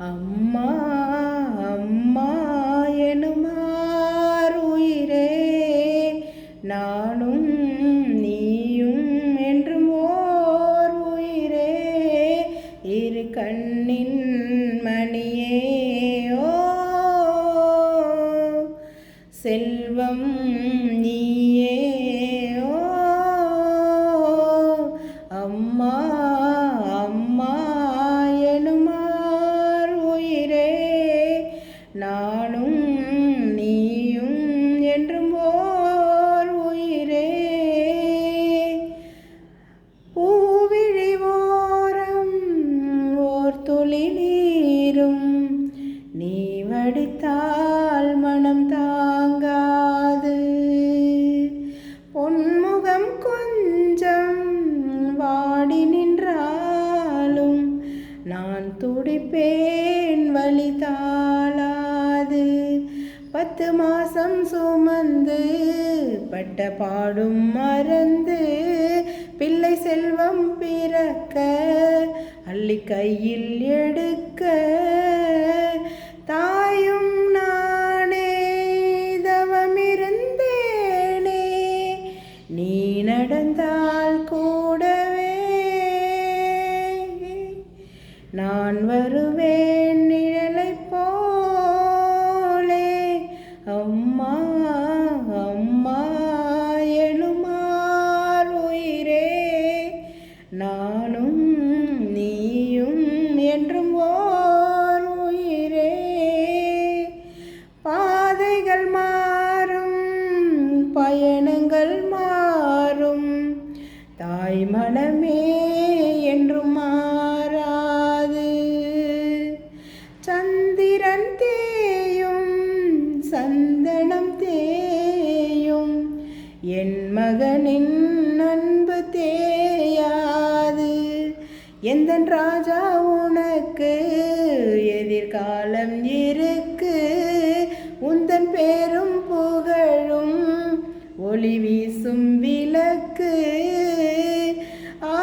அம்மா அம்மா எனுமாறுயிரே, நானும் நீயும் என்றும் ஓர் உயிரே, இரு கண்ணின் மணியே ஓ செல்வம் நீயே ஓ அம்மா அம்மா எனுமார் உயிரே, நானும் நீயும் என்றும் ஓர் உயிரே. பூவிழி ஓரம் ஓர் துளி நீரும் நீ வடித்தால் மனம் தாங்காது, பொன்முகம் கொஞ்சம் வாடி நின்றாலும் நான் துடிப்பேன் வலி தாளாது. 10 மாசம் சுமந்து பட்ட பாடும் மறந்து பிள்ளை செல்வம் பிறக்க அள்ளி கையில் எடுக்க தாயும் நானே தவமிருந்தேனே, நீ நடந்தால் கூடவே நான் வருவேன் நிழலைப் போலே. அம்மா அம்மா எனுமார் உயிரே, நானும் நீயும் என்றும் ஓர் உயிரே. பாதைகள் மாறும் பயணங்கள் மாறும், தாய் மனமே என்றும் மாறாது. சந்திரன் தேயும் சந்தனம் தேயும், என் மகனின் அன்பு தேயாது. எந்தன் ராஜா உனக்கு எதிர்காலம் இருக்கு, உந்தன் பேரும் புகழும் ஒளி வீசும் விளக்கு.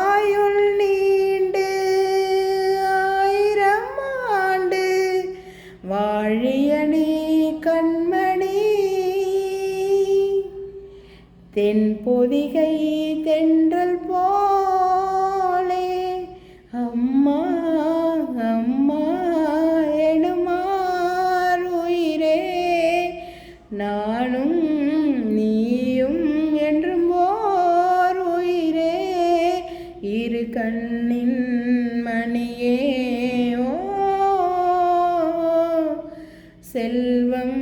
ஆயுள் நீண்டு 1000 ஆண்டு வாழிய நீ கண்மணி, தென் பொதிகை தென்றல் போலே. அம்மா அம்மா எனுமார் உயிரே, நானும் நீயும் என்றும் ஓர் உயிரே, இரு கண்ணின் மணியே ஓ செல்வம்